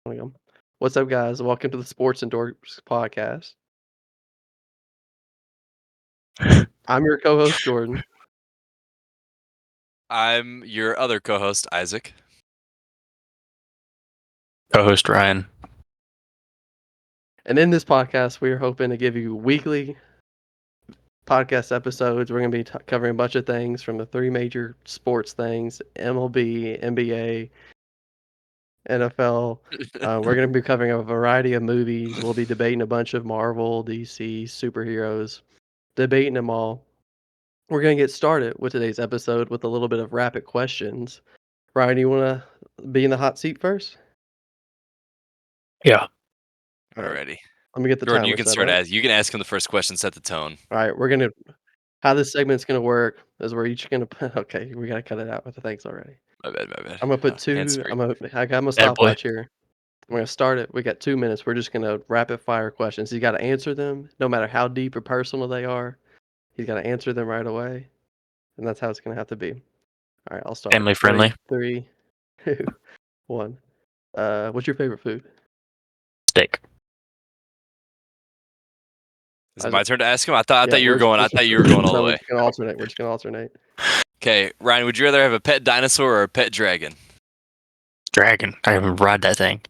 William. What's up, guys? Welcome to the Sports and Dorks podcast. I'm your co-host, Jordan. I'm your other co-host, Isaac. Co-host Ryan. And in this podcast, we are hoping to give you weekly podcast episodes. We're going to be covering a bunch of things from the three major sports things: MLB, NBA, NFL. We're going to be covering a variety of movies. We'll be debating a bunch of Marvel, DC, superheroes, debating them all. We're going to get started with today's episode with a little bit of rapid questions. Ryan, you want to be in the hot seat first? Yeah. All right. Alrighty. Let me get the Jordan, timer you can set start up. you can ask him the first question, set the tone. All right, we're gonna. How this segment's gonna work is we're each gonna put. Okay, we gotta cut it out with the thanks already. My bad. I'm gonna put Hands two. free. I got my Bad boy. stopwatch here. I'm gonna start it. We got 2 minutes. We're just gonna rapid fire questions. You got to answer them, no matter how deep or personal they are. You got to answer them right away, and that's how it's gonna have to be. All right, I'll start. Family friendly. 3, 2, 1. What's your favorite food? Steak. Is it my turn to ask him? I thought you were we're going. I just- thought you were going all no, the we're way. just gonna alternate. We're just gonna alternate. Okay, Ryan, would you rather have a pet dinosaur or a pet dragon? Dragon. I haven't ride that thing.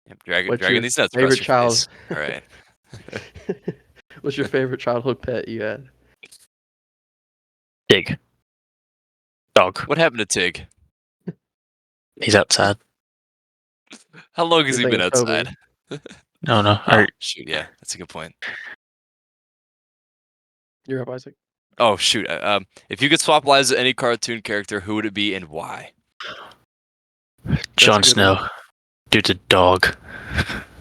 Yep, dragon. What's Dragon your these nuts favorite across your child? face. All right. What's your favorite childhood pet you had? Pig. Dog. What happened to Tig? He's outside. How long has he You're been thinking Toby. outside? No. Oh, Alright. shoot, yeah, that's a good point. You're up, Isaac. Oh shoot. If you could swap lives with any cartoon character, who would it be and why? Jon good Snow. Dude's a dog.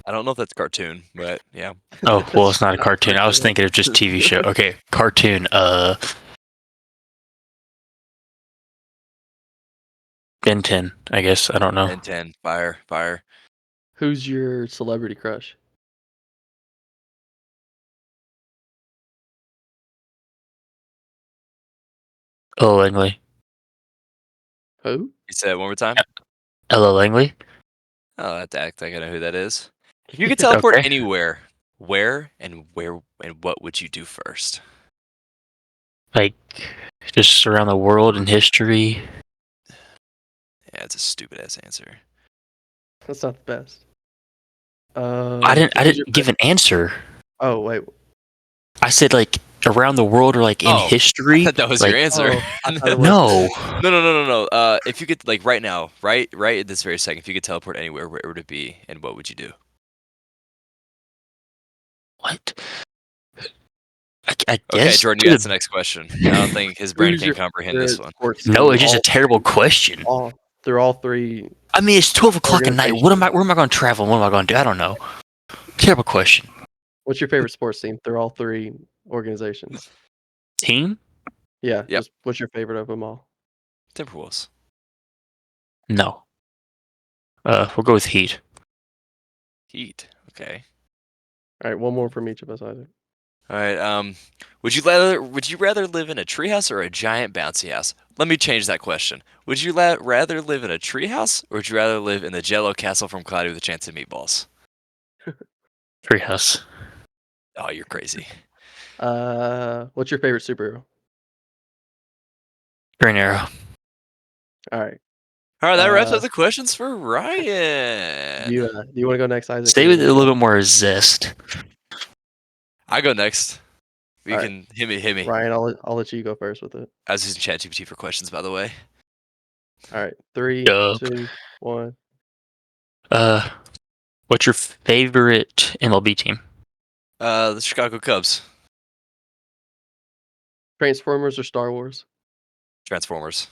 I don't know if that's cartoon, but yeah. Oh, well, it's not a cartoon. I was thinking of just TV show. Okay, cartoon. Ben 10, I guess. I don't know. Ben 10. Fire. Who's your celebrity crush? Ella Langley. Who? You said it one more time? Ella Langley? Oh, I have to act like I know who that is. If you could teleport Okay. anywhere, where and what would you do first? Like, just around the world and history. Yeah, it's a stupid ass answer. That's not the best. I didn't give an answer. Oh, wait. I said, like, around the world or, like, in history. I thought that was like, your answer. I thought it was. No. If you could, like, right now, right at this very second, if you could teleport anywhere, where would it be, and what would you do? What? I guess. Okay, Jordan, you ask the next question. I don't think his brain can comprehend this one. No, it's just a terrible question. They're all three. I mean, it's 12 o'clock at night. Where am I going to travel? What am I going to do? I don't know. Terrible question. What's your favorite sports team? They're all three organizations. Team? Yeah. Yep. What's your favorite of them all? Timberwolves. No. We'll go with Heat. Heat. Okay. All right, one more from each of us, Isaac. All right. Would you rather live in a treehouse or a giant bouncy house? Let me change that question. Would you rather live in a treehouse or would you rather live in the Jello castle from Cloudy with a Chance of Meatballs? Treehouse. Oh, you're crazy. What's your favorite superhero? Green Arrow. All right. All right, that wraps up the questions for Ryan. Do you want to go next, Isaac? Stay with it a little bit more zest. I go next. You All can hit me. Ryan, I'll let you go first with it. I was using ChatGPT for questions, by the way. All right, 3, 2, 1. What's your favorite MLB team? The Chicago Cubs. Transformers or Star Wars? Transformers.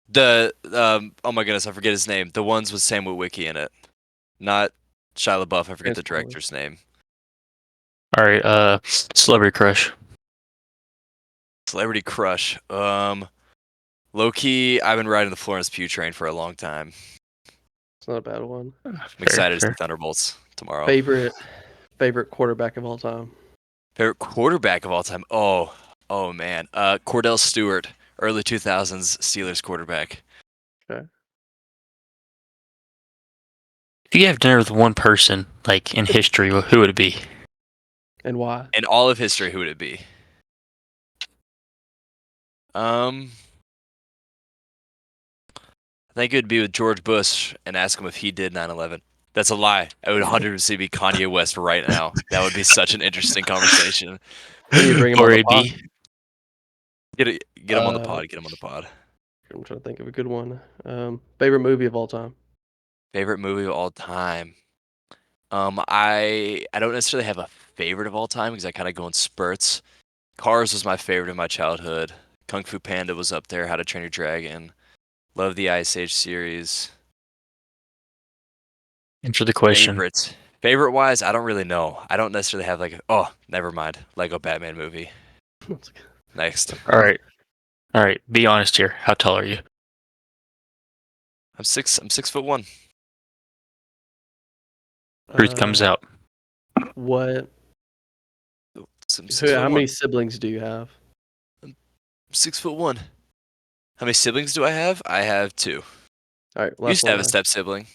The oh my goodness, I forget his name. The ones with Sam Witwicky in it, not Shia LaBeouf. I forget the director's name. All right, celebrity crush. Celebrity crush. Low key, I've been riding the Florence Pugh train for a long time. It's not a bad one. I'm excited to see Thunderbolts tomorrow. Favorite quarterback of all time. Favorite quarterback of all time. Oh man. Cordell Stewart, early 2000s Steelers quarterback. Okay. If you have dinner with one person, like in history, who would it be? And why? In all of history, who would it be? I think it would be with George Bush and ask him if he did 9/11. That's a lie. It would 100% be Kanye West right now. That would be such an interesting conversation. We need to bring him on Or the it'd pod. be Get him on the pod. Get him on the pod. I'm trying to think of a good one. Favorite movie of all time? Favorite movie of all time. I don't necessarily have a favorite of all time because I kind of go in spurts. Cars was my favorite in my childhood. Kung Fu Panda was up there. How to Train Your Dragon. Love the Ice Age series. answer the question. Favorites. Favorite wise, I don't really know. I don't necessarily have oh, never mind. Lego Batman movie. Next. All right. Be honest here. How tall are you? I'm 6'1". Truth comes out. What? I'm 6'1". How many siblings do you have? 6'1". How many siblings do I have? I have 2. All right, We used last to one. have a step sibling.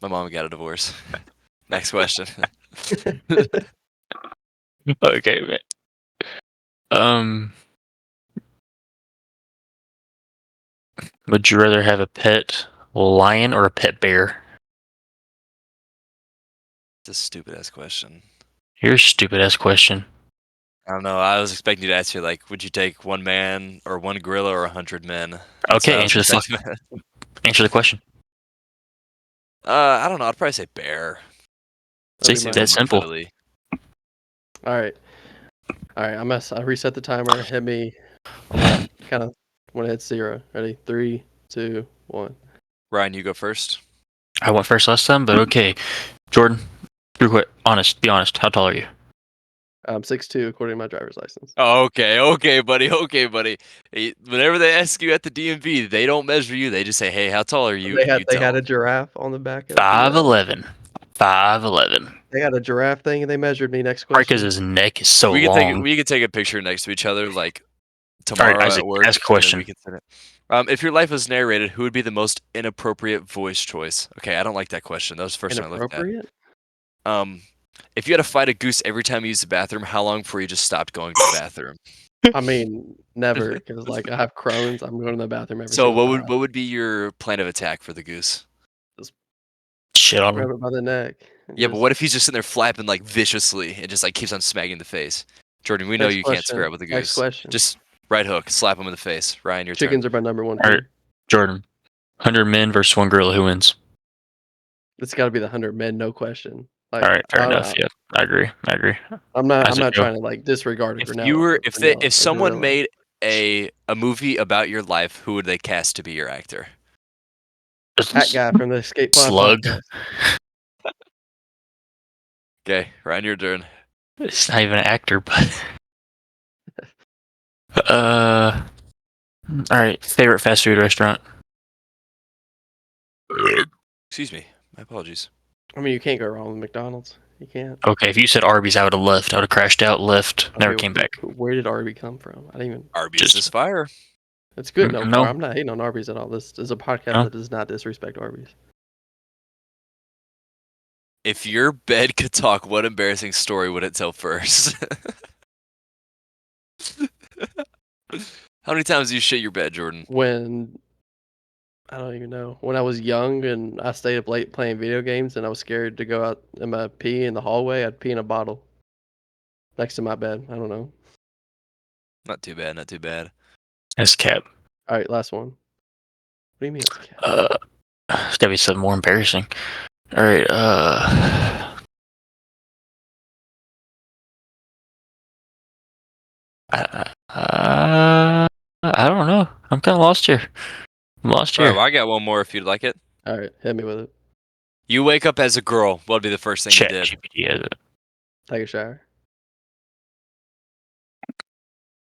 My mom got a divorce. Next question. Okay, man. Would you rather have a pet lion or a pet bear? It's a stupid ass question. Here's a stupid ass question. I don't know. I was expecting you to answer would you take one man or one gorilla or 100 men? That's what Okay, I was expecting. answer the question. I don't know. I'd probably say bear. That'd It's be Seems mine. that more simple. cuddly. All right. I reset the timer. Hit me on that kind of when it hits 0. Ready? 3, 2, 1. Ryan, you go first. I went first last time, but okay. Jordan, be honest. How tall are you? I'm 6'2" according to my driver's license. Oh, okay, buddy. Whenever they ask you at the DMV, they don't measure you. They just say, "Hey, how tall are you?" They And had you they tell had a them. giraffe on the back of the 5'11". 5'11". They got a giraffe thing and they measured me. Next Probably because question. his neck is so We can long. take a picture next to each other All right, tomorrow Isaac, at work, ask a and then we question. can send it. If your life was narrated, who would be the most inappropriate voice choice? Okay, I don't like that question. That was the first one I looked at. Inappropriate? If you had to fight a goose every time you used the bathroom, how long before you just stopped going to the bathroom? I mean, never, because I have Crohn's. I'm going to the bathroom every So single time. what would be your plan of attack for the goose? Shit on Grab him. it by the neck. And Yeah, but what if he's just sitting there flapping viciously and just keeps on smacking the face? Jordan, we know Next you can't question. square up with a Next goose. question. Just right hook, slap him in the face. Ryan, your turn. Chickens are my number one All right, fear. Jordan. 100 men versus one gorilla. Who wins? It's got to be the 100 men, no question. All right, fair enough. Yeah, I agree. I'm not Isaac, go. trying to disregard a If you were if a someone gorilla. made a movie about your life, who would they cast to be your actor? That guy from the Escape Plan Slug. podcast. Okay, Ryan, your turn. It's not even an actor, but all right. Favorite fast food restaurant? Excuse me. My apologies. I mean, you can't go wrong with McDonald's. You can't. Okay, if you said Arby's, I would have left. I would have crashed out, left, never Okay, came back. Where did Arby come from? I didn't even. Arby's is fire. It's good. No, No. I'm not hating on Arby's at all. This is a podcast No. that does not disrespect Arby's. If your bed could talk, what embarrassing story would it tell first? How many times do you shit your bed, Jordan? When I don't even know. When I was young and I stayed up late playing video games and I was scared to go out and pee in the hallway, I'd pee in a bottle next to my bed. I don't know. Not too bad, not too bad. That's cap. All right, last one. What do you mean it's cap? It's gotta be something more embarrassing. All right. I don't know. I'm kind of lost here. I'm lost All here. right, well, I got one more if you'd like it. All right, hit me with it. You wake up as a girl. What would be the first thing you Chat did? GPT has it. Take a shower.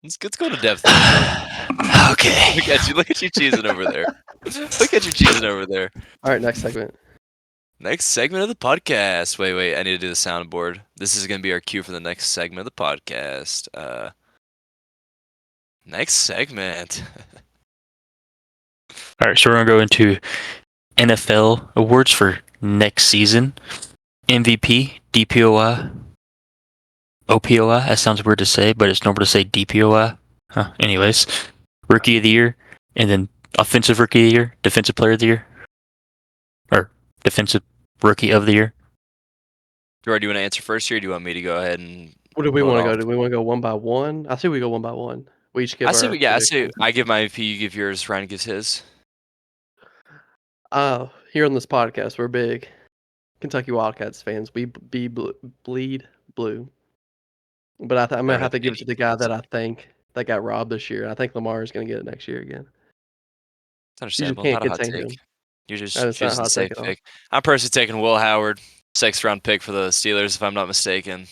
Let's go to depth there, Jordan. Okay. Look at you cheesing over there. Look at you cheesing over there. All right, next segment. Next segment of the podcast. Wait, I need to do the soundboard. This is going to be our cue for the next segment of the podcast. Next segment. All right, so we're gonna go into NFL awards for next season. MVP, DPOI, OPOI. That sounds weird to say, but it's normal to say DPOI. Anyways, Rookie of the Year, and then Offensive Rookie of the Year, Defensive Player of the Year, or Defensive Rookie of the Year. Jordan, do you want to answer first here, or do you want me to go ahead and What do we vote want to go? off? Do we want to go one by one? I say we go one by one. We each give our I say predictions. I give my MVP, you give yours, Ryan gives his. Here on this podcast, we're big Kentucky Wildcats fans. We bleed blue. But I'm Don't gonna have have to give it any to the guy that feelings. I think that got robbed this year. I think Lamar is gonna get it next year again. It's You just understandable. can't Not a hot contain take. him. You're That just is not a choosing a hot take safe at all. pick. I'm personally taking Will Howard, 6th round pick for the Steelers, if I'm not mistaken.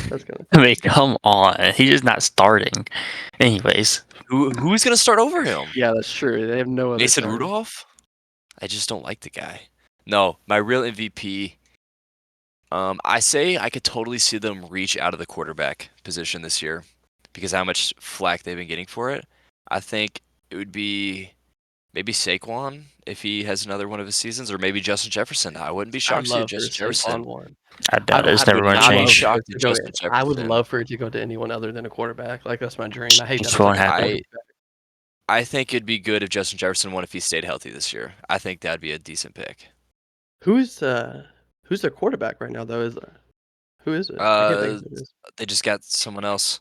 That's gonna. I mean, come on. He's just not starting. Anyways, Who's gonna start over him? Yeah, that's true. They have no other Mason starters. Rudolph? I just don't like the guy. No, my real MVP. I say I could totally see them reach out of the quarterback position this year because how much flack they've been getting for it. I think it would be maybe Saquon if he has another one of his seasons, or maybe Justin Jefferson. I wouldn't be I'd shocked to see love for Justin Saquon Jefferson. one. I doubt it. It's I never would going to not be change. shocked if Justin I would Jefferson. love for it to go to anyone other than a quarterback. Like that's my dream. I hate Just that it's won't like a happen. quarterback. I think it'd be good if Justin Jefferson won if he stayed healthy this year. I think that'd be a decent pick. Who's their quarterback right now though? Who is it? I can't think of who it is. They just got someone else.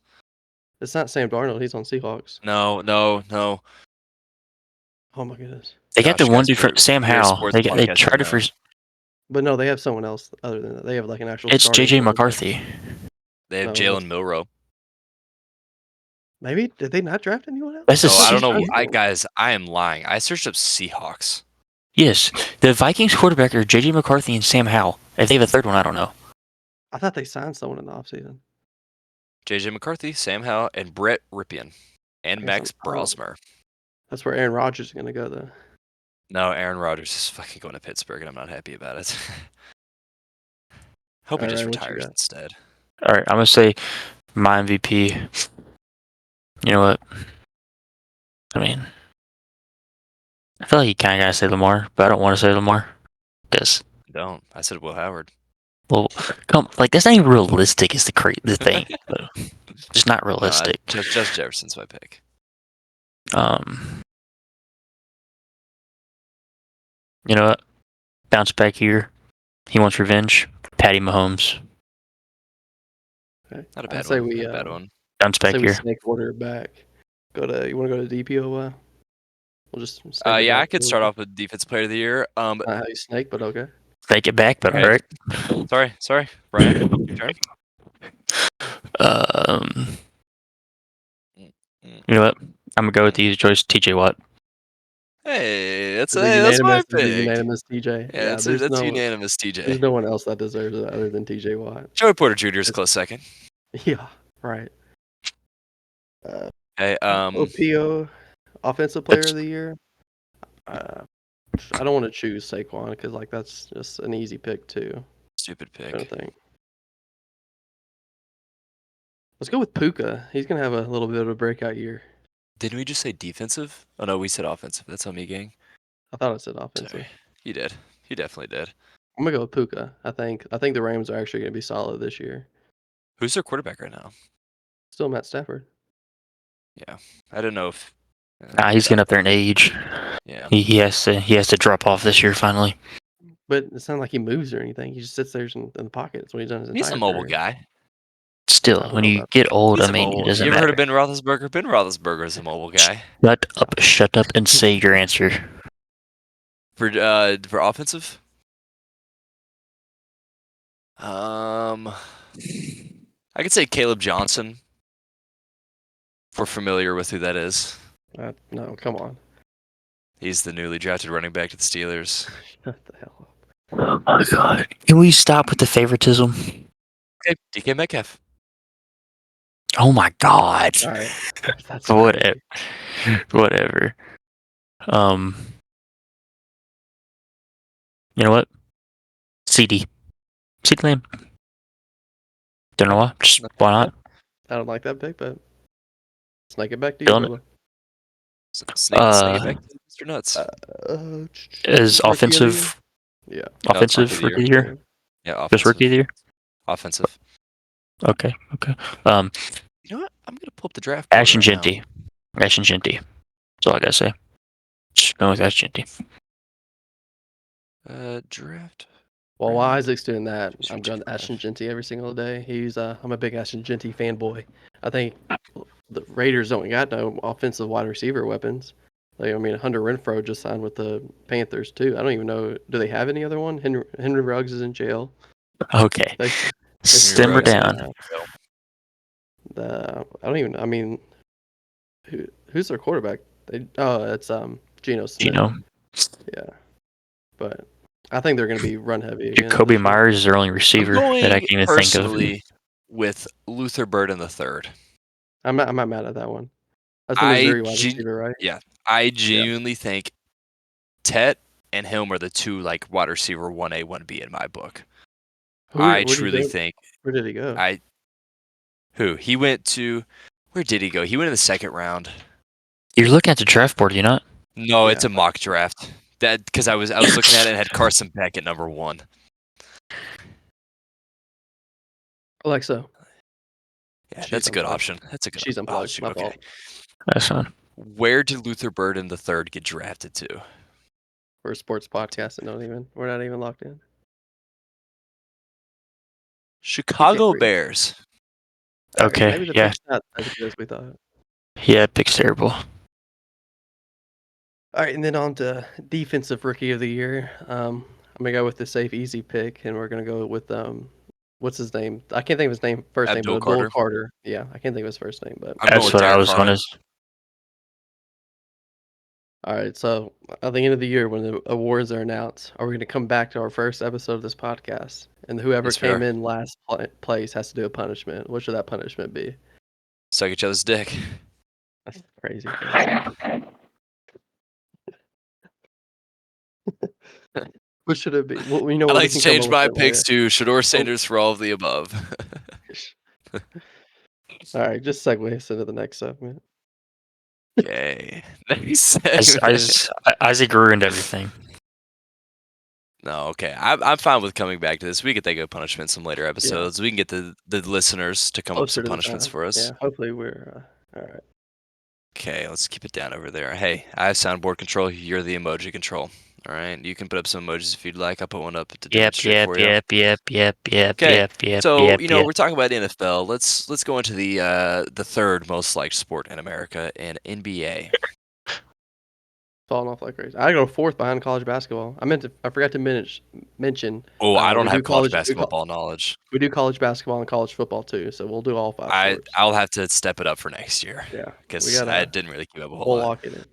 It's not Sam Darnold. He's on Seahawks. No. Oh my goodness. They got Gosh, the one guys, dude from Sam we're a Howell. sports They podcast. tried it for. But no, they have someone else other than that. They have like an actual. It's starting JJ quarterback. McCarthy. They have No, Jalen Milrow. Maybe did they not draft anyone else? That's No, a I don't know. secret. Guys, I am lying. I searched up Seahawks. Yes, the Vikings quarterback are JJ McCarthy and Sam Howell. If they have a third one, I don't know. I thought they signed someone in the offseason. JJ McCarthy, Sam Howell, and Brett Ripien. And Max Brosmer. That's where Aaron Rodgers is going to go, though. No, Aaron Rodgers is fucking going to Pittsburgh, and I'm not happy about it. Hope he All just right, what you retires got? instead. All right, I'm gonna say my MVP. You know what? I mean, I feel like you kind of gotta say Lamar, but I don't want to say Lamar because, Don't. I said Will Howard. well, that's not even realistic. Is the thing? Just not No, realistic. just Jefferson's my pick. You know what? Bounce back here. He wants revenge. Patty Mahomes. Okay. Not a I bad say one. we Not a bad one. Bounce back we here. snake order it back. You want to go to DPOY? We'll just snake it Yeah, back I could start off with Defense Player of the Year. Not how you snake, but okay. Take it back, but Okay. alright. Sorry, Brian. Your turn. You know what? I'm gonna go with the choice, TJ Watt. Hey, that's Is it my unanimous? Is it pick. unanimous, TJ? Yeah, that's unanimous, There's TJ. no one else that deserves it other than TJ Watt. Joey Porter Jr. is a close second. Yeah, right. Hey, OPO, Offensive Player of the Year. I don't want to choose Saquon because that's just an easy pick too. stupid I don't pick. think. Let's go with Puka. He's gonna have a little bit of a breakout year. Didn't we just say defensive? Oh no, we said offensive. That's on me, gang. I thought it said offensive. Sorry. You did. You definitely did. I'm gonna go with Puka. I think the Rams are actually gonna be solid this year. Who's their quarterback right now? Still Matt Stafford. Yeah, I don't know if. He's getting up there in age. Yeah. He has to drop off this year finally. But it's not like he moves or anything. He just sits there in the pocket. That's what he's done his He's entire a mobile career. guy. I Still, don't when know you about get old, He's I a mean, mobile. it doesn't You ever heard matter. of Ben Roethlisberger? Ben Roethlisberger is a mobile guy. Shut up, and say your answer. For offensive. I could say Caleb Johnson. If we're familiar with who that is. No, come on. He's the newly drafted running back to the Steelers. Shut the hell up. Oh my god! Can we stop with the favoritism? Okay, DK Metcalf. Oh my god! All right. That's Whatever. crazy. Whatever. You know what? CD Lamb. Don't know why. Just why not? I don't like that pick, but snake it back to you, Feeling it. brother. Snake it back to Mr. Bust your nuts. Is Rookie of the year? offensive Yeah. No, it's offensive rookie of the year? Yeah, Just rookie of offensive. the year? Offensive. Okay. Um, You know what? I'm gonna pull up the draft board Ashton right now. Genty. Ashton Genty. That's all I gotta say. Just going with Ashton Genty. Draft. Well, while round Isaac's doing that, I'm going to 225. Ashton Genty every single day. I'm a big Ashton Genty fanboy. I think the Raiders don't got no offensive wide receiver weapons. Like, I mean, Hunter Renfrow just signed with the Panthers too. I don't even know. Do they have any other one? Henry Ruggs is in jail. Okay. They Henry Simmer Ruggs down. I don't even. I mean, who's their quarterback? It's Geno Smith. Gino. Yeah, but I think they're going to be run heavy again Jacoby this year. Myers is their only I'm receiver that I going can even think of. personally with Luther Burden III. I'm not mad at that one. That's the Missouri wide receiver, right? Yeah, I Yeah. genuinely think Tet and him are the two like wide receiver 1A, 1B in my book. I Where did he truly go? think Where did he go? he went to where did he go? He went in the second round. You're looking at the draft board, you not? No, Yeah. it's a mock draft. That because I was looking at it and had Carson Beck at number 1. Alexa, Yeah, she's that's a good unplugged. option. That's a good. She's Oh unplugged. shoot. My Okay. fault. That's fine. Where did Luther Burden III get drafted to? We're a sports podcast and we're not even locked in. Chicago read. Bears. All right, Okay, maybe the yeah. pick's not as good as we thought. Yeah, pick's terrible. All right, and then on to defensive rookie of the year. I'm gonna go with the safe, easy pick, and we're gonna go with what's his name? I can't think of his first name, but Abdul Abdul Carter. Carter. Yeah, I can't think of his first name, but I'm going That's with what I Derek was Harmon. going to. all right. So at the end of the year, when the awards are announced, are we gonna come back to our first episode of this podcast, and whoever Yes, we came are. in last place has to do a punishment? What should that punishment be? Suck each other's dick. That's crazy. Bro. What should it be? Well, you know I'd what? We like to can come up change with my it later. picks to Shador Oh, Sanders for all of the above. all right, just segue us into the next segment. Okay. Next segment. Isaac ruined everything. No, okay. I'm fine with coming back to this. We could think of punishment some later Yeah, episodes. We can get the listeners to come up with closer some to the punishments time. for us. Yeah, hopefully we're all right. Okay, let's keep it down over there. Hey, I have soundboard control. You're the emoji control. All right, you can put up some emojis if you'd like. I'll put one up to demonstrate for you. Yep. So we're talking about the NFL. Let's go into the third most liked sport in America, in NBA. Falling off like crazy. I go fourth behind college basketball. I forgot to mention. Oh, I don't We do have college college. basketball ball knowledge. We do college basketball and college football too. So we'll do all 5 sports. I'll have to step it up for next year Yeah, we because I didn't really keep up a whole we'll lot. lock it in.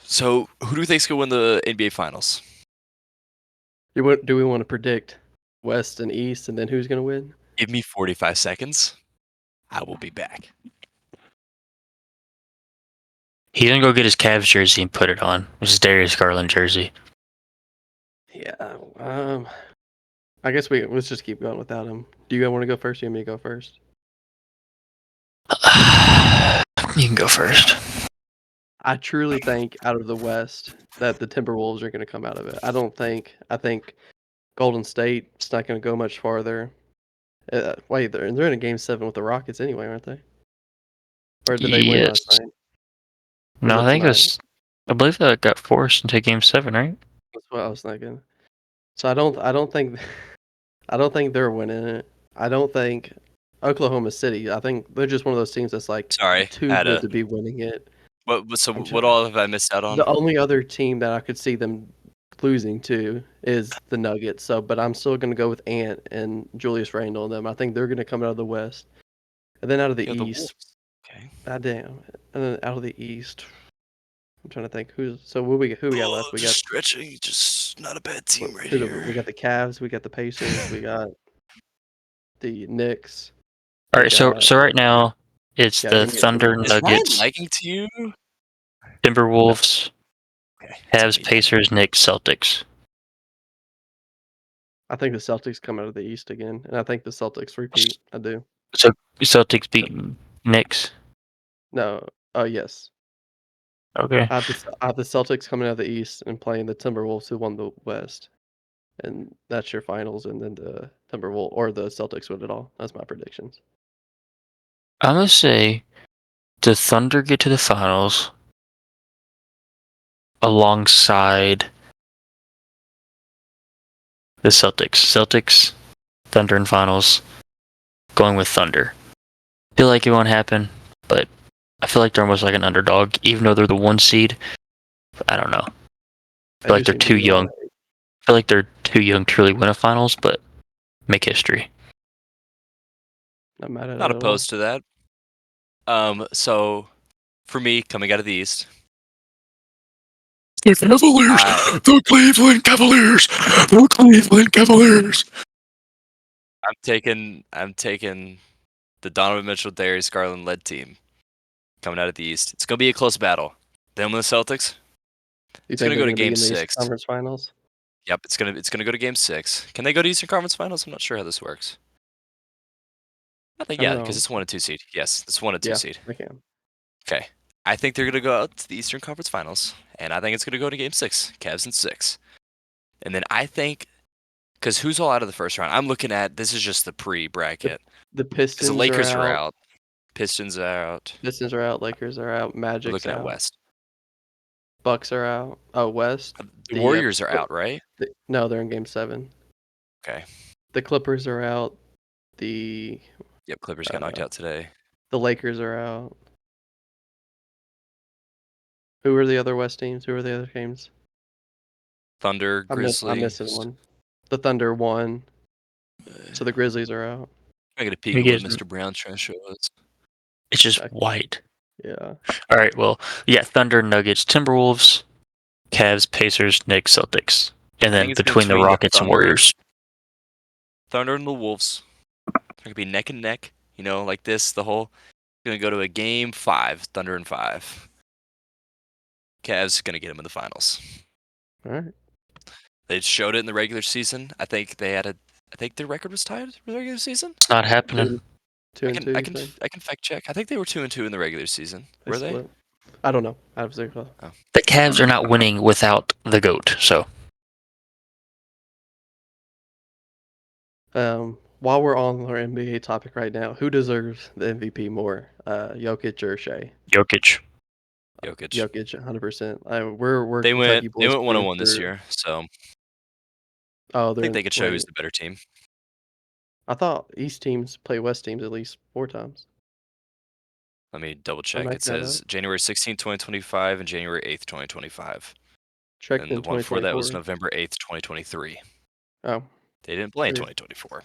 So who do you think's gonna win the NBA Finals? Do we want to predict West and East, and then who's gonna win? Give me 45 seconds. I will be back. He's gonna go get his Cavs jersey and put it on. This is Darius Garland jersey. Yeah. I guess let's just keep going without him. Do you want to go first? Or you want me to go first? You can go first. I truly think out of the West that the Timberwolves are going to come out of it. I think Golden State's not going to go much farther. Wait, they're in a game 7 with the Rockets anyway, aren't they? Or did they win last Yes. night? No, I think it was. I believe that got forced into Game 7, right? That's what I was thinking. So I don't think I don't think they're winning it. I don't think Oklahoma City. I think they're just one of those teams that's like Sorry, too good to be winning it. what all have I missed out on? The only other team that I could see them losing to is the Nuggets. So, but I'm still going to go with Ant and Julius Randle and them. I think they're going to come out of the West, and then out of the You know, the East. Wolves. Okay. God damn, and then out of the East. I'm trying to think who we got left. We got stretching, just not a bad team right here. we got the Cavs, we got the Pacers, we got the Knicks. All we right, so got- right now it's Yeah, the give me a Thunder, minute. Is Ryan Nuggets, liking to you? Timberwolves, Okay. Cavs, Pacers, Knicks, Celtics. I think the Celtics come out of the East again, and I think the Celtics repeat. I do. So Celtics beat Knicks. No. Oh yes. Okay. I have the Celtics coming out of the East and playing the Timberwolves, who won the West, and that's your finals. And then the Timberwolves or the Celtics win it all. That's my predictions. I'm gonna say the Thunder get to the finals alongside the Celtics. Celtics, Thunder in finals. Going with Thunder. Feel like it won't happen, but I feel like they're almost like an underdog, even though they're the 1 seed. I don't know. I They feel do like they're seem to too be all young. right. I feel like they're too young to really win a finals, but make history. Not mad at it Not at all. opposed to that. So for me, coming out of the East, The Cavaliers! I- The Cleveland Cavaliers! The Cleveland Cavaliers! I'm taking the Donovan Mitchell, Darius Garland led team coming out of the East. It's gonna be a close battle. Them and the Celtics. You It's think gonna they're go to going to be Game in the Eastern 6. Conference Finals? Yep, it's gonna go to Game 6. Can they go to Eastern Conference Finals? I'm not sure how this works. I think I don't yeah, because know. it's 1 and 2 seed. Yes, it's 1 and 2 Yeah, seed. they can. Okay. I think they're gonna go out to the Eastern Conference Finals, and I think it's gonna go to Game 6. Cavs in 6. And then I think because who's all out of the first round? I'm looking at this is just the The pre-bracket the because the Pistons are Lakers are out. out, Pistons are out. Pistons are out. Lakers are out. We're Magic's looking at out. West. Bucks are out. Oh, West. The Warriors are out, right? No, they're in Game 7. Okay. The Clippers are out. The Yep. Clippers got knocked out today. the Lakers are out. Who are the other West teams? Who are the other teams? Thunder, I'm Grizzlies. missing one. The Thunder won, so the Grizzlies are out. I got a peek You at what guys, Mr. Brown's trying to show us. it's just Kentucky. white. Yeah. All right, well, yeah, Thunder, Nuggets, Timberwolves, Cavs, Pacers, Knicks, Celtics, and I then think it's between the between the Rockets and Warriors. Thunder and the Wolves. It could be neck and neck. You know, like this. The whole gonna go to a Game 5. Thunder in 5. Cavs gonna get them in the finals. All right. They showed it in the regular season. I think they had a. I think their record was tied for the regular season. It's not happening. Two I and can two. I You can said I can fact check. I think they were 2-2 in the regular season. they Were they? split. I don't know. I have zero. The Cavs are not winning without the GOAT, so While we're on our NBA topic right now, who deserves the MVP more, Jokic or Shea? Jokic. Jokic. Jokic, 100%. We're They Kentucky went. They boys went through and 1-1 this through. year. So Oh, I think they could show who's wait. the better team. I thought East teams play West teams at least 4 times. Let me double I'm check. It making that says up. January 16th, 2025 and January 8th, 2025. Checked And the in one before that was 2024. November 8th, 2023. Oh, They didn't play in weird. 2024.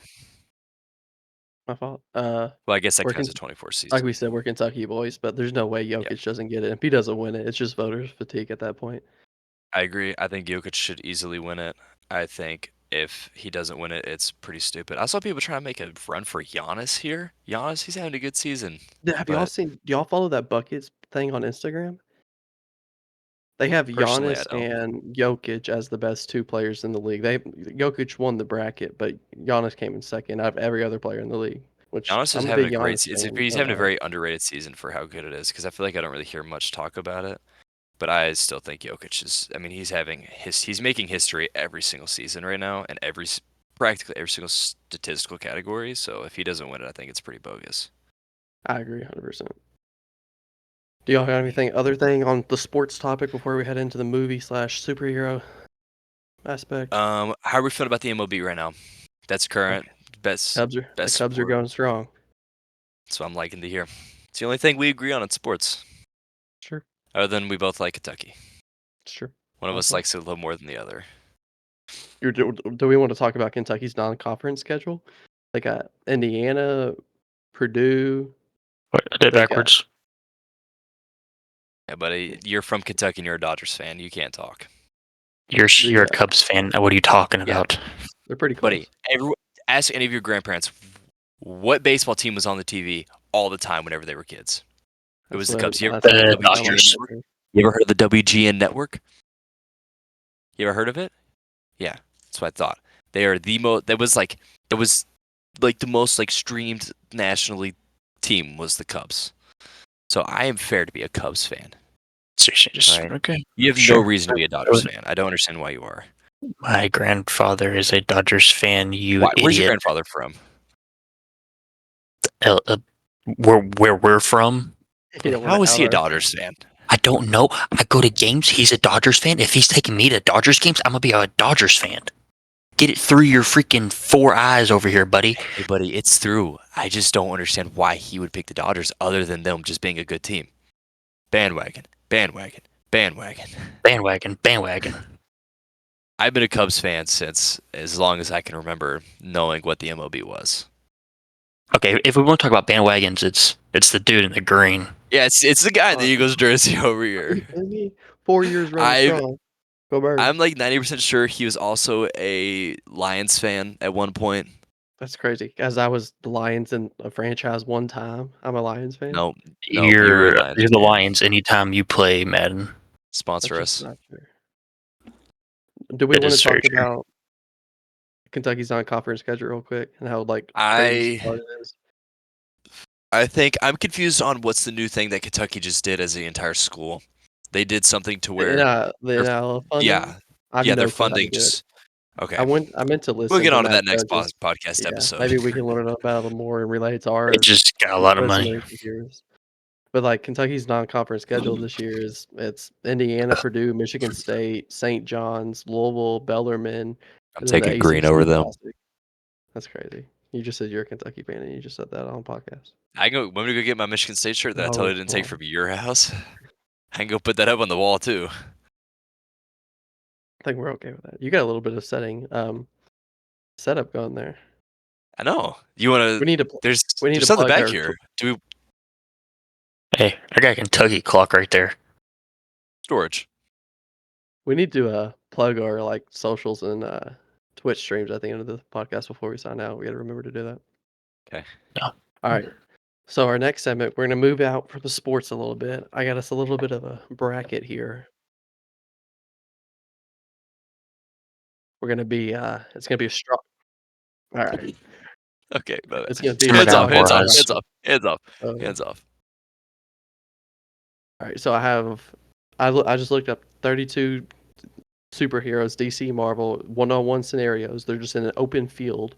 My fault. Well, I guess that We're counts Ken- as 24 like season. we said, we're Kentucky boys, but there's no way Yeah, Jokic doesn't get it. If he doesn't win it, it's just voters fatigue at that point. I agree. I think Jokic should easily win it. I think if he doesn't win it, it's pretty stupid. I saw people trying to make a run for Giannis here. Giannis, he's having a good season. Have y'all But seen? Do y'all follow that buckets thing on Instagram? They have personally, I Giannis don't. and Jokic as the best 2 players in the league. Jokic won the bracket, but Giannis came in second out of every other player in the league, which Giannis is I'm a having big a great Giannis season. fan. He's I don't having a know. very underrated season for how good it is because I feel like I don't really hear much talk about it. But I still think Jokic is. I mean, he's making history every single season right now, and practically every single statistical category. So if he doesn't win it, I think it's pretty bogus. I agree 100%. Do y'all have anything other thing on the sports topic before we head into the movie/superhero aspect? How are we feeling about the MLB right now? That's current Okay. best The best Cubs are sport. going strong. So I'm liking to hear. It's the only thing we agree on in sports, Sure. other than we both like Kentucky. Sure. One of us Also, likes it a little more than the other. do we want to talk about Kentucky's non-conference schedule? They got Indiana, Purdue. What, I did They got backwards. Yeah, buddy, you're from Kentucky and you're a Dodgers fan. You can't talk. You're a the Cubs fan. What are you talking Yeah, about? they're pretty buddy. close. Ask any of your grandparents what baseball team was on the TV all the time whenever they were kids. It was the Cubs. You ever That's heard what of the my mom Dodgers. WGN said. network? You ever heard of the WGN network? You ever heard of it? Yeah, that's what I thought. They are the most. That was like the most like streamed nationally team was the Cubs. So I am fair to be a Cubs fan. Seriously, just Right. okay. You have no Sure. reason to be a Dodgers fan. I don't understand why you are. My grandfather is a Dodgers fan. You Why? Where's your idiot. grandfather from? Where we're from, You don't want How to is out he a our. Dodgers fan? I don't know. I go to games. He's a Dodgers fan. If he's taking me to Dodgers games, I'm gonna be a Dodgers fan. Get it through your freaking 4 eyes over here, buddy. Hey, buddy, it's through. I just don't understand why he would pick the Dodgers other than them just being a good team. Bandwagon, bandwagon, bandwagon. Bandwagon, bandwagon. I've been a Cubs fan since as long as I can remember knowing what the MLB was. Okay, if we want to talk about bandwagons, it's the dude in the green. Yeah, it's the guy in the Oh, Eagles jersey over are here. you kidding me? 4 years running I've strong. Go Birds. I'm like 90% sure he was also a Lions fan at one point. That's crazy. As I was the Lions in a franchise one time. I'm a Lions fan. No, you're a Lions You're the fan. Lions anytime you play Madden. Sponsor That's just us. not true. Do we That want to is very talk true. about Kentucky's non-conference schedule real quick and how like crazy I smart it is? I think I'm confused on what's the new thing that Kentucky just did as the entire school. They did something to The where the their NIL funding. yeah, I have yeah, their no clue how to funding do it. just okay. I meant to We'll listen get to on to Matt that next Judge's. podcast Yeah, episode. maybe we can learn about it more and relate to They our just got a lot of money. resume for years. But like Kentucky's non-conference schedule this year is it's Indiana, Purdue, Michigan State, St. John's, Louisville, Bellarmine, I'm and then the taking green over ACC them. Classic. That's crazy. You just said you're a Kentucky fan and you just said that on podcast. I can go. Want me to go get my Michigan State shirt that I No, totally didn't come take on. from your house? I can go put that up on the wall too. I think we're okay with that. You got a little bit of setup going there. I know. You want We to? need to pl- There's we need to something plug back our here. Do we, Hey, I got a Kentucky clock right there. storage. we need to plug our like socials and Twitch streams at the end of the podcast before we sign out. We got to remember to do that. Okay. Yeah. All right. So our next segment, we're gonna move out from the sports a little bit. I got us a little bit of a bracket here. We're gonna be it's gonna be a strong. All right. Okay. It's gonna be a Simmer Hands off. down, strong Hands off. Horace. Hands bracket. off. Hands off. So, Hands off. all right. So I just looked up 32 superheroes, DC, Marvel, one-on-one scenarios. They're just in an open field,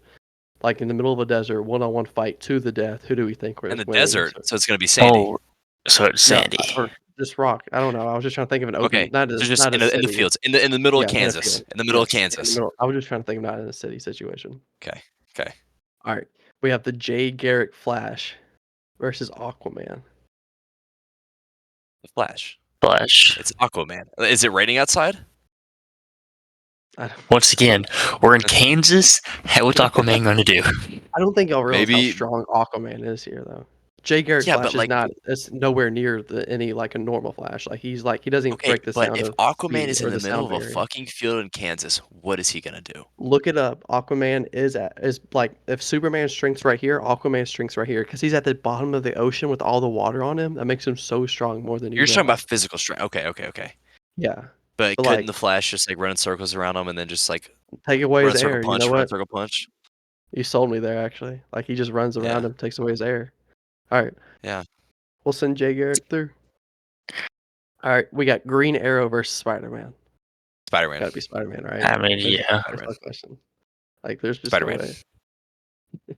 like in the middle of a desert, one-on-one fight to the death. Who do we think In is the winning? desert, so it's gonna be sandy. Oh, so it's No, Sandy. or just rock. I don't know. I was just trying to think of an open, Okay. So just not a in the city. fields, in the middle of Yeah, in a Kansas, field. in the middle of Yes, in the Kansas. middle. I was just trying to think of not in a city situation. Okay. Okay. All right. We have the Jay Garrick Flash versus Aquaman. The Flash. Flash. It's Aquaman. Is it raining outside? Once again, we're in Kansas. What's Aquaman going to do? I don't think y'all realize how Maybe. strong Aquaman is here, though. Jay Garrick Yeah, Flash but is like, not. It's nowhere near any like a normal Flash. Like he doesn't even okay, break the but sound if of Aquaman speed is or in the the middle sound of a barrier. fucking field in Kansas, what is he gonna do? Look it up. Aquaman is like if Superman's strength's right here, Aquaman's strength's right here because he's at the bottom of the ocean with all the water on him. That makes him so strong more than you You're just talking realize. about physical strength. Okay, okay, okay. Yeah, But but couldn't like the Flash just like run in circles around him and then just like take away run his a circle air. You know punch, run a what? circle punch? You sold me there. Actually, like he just runs around Yeah, him, takes away his air. All right, yeah. we'll send Jay Garrick through. All right, we got Green Arrow versus Spider-Man. Spider-Man. Gotta be Spider-Man, right? I mean, yeah. There's Spider-Man. no question. Like, there's just no Spider-Man. way.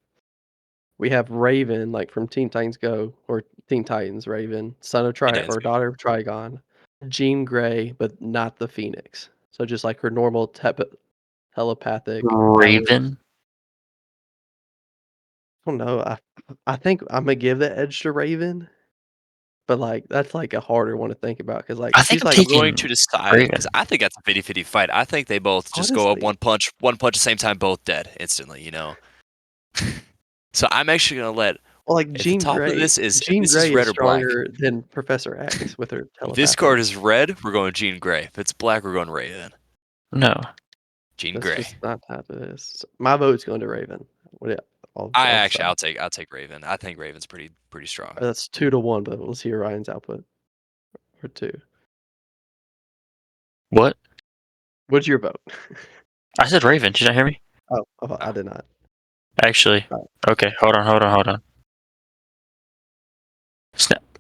We have Raven, like from Teen Titans Go or Teen Titans. Raven, son of He dance. daughter of Trigon. Jean Grey, but not the Phoenix. So just like her normal telepathic powers. Raven. I don't know. I think I'm gonna give the edge to Raven, but like that's like a harder one to think about because like I think she's I'm like I'm going taking to decide Raven. because I think that's a 50-50 fight. I think they both just go up honestly. one punch at the same time, both dead instantly. You know. So I'm actually gonna let. Well, like If the top of this is if Jean this is Grey is red or black, stronger than Professor X with her if this telepathy. card is red, we're going Jean Grey. If it's black, we're going Raven. No. Jean That's Grey. just not how it is. My vote's going to Raven. I'll I'll decide. take Raven. I think Raven's pretty strong. That's 2-1, but let's hear Ryan's output. Or 2. What? What's your vote? I said Raven. Did you not hear me? Oh, I did not. Actually. Alright. Okay, hold on.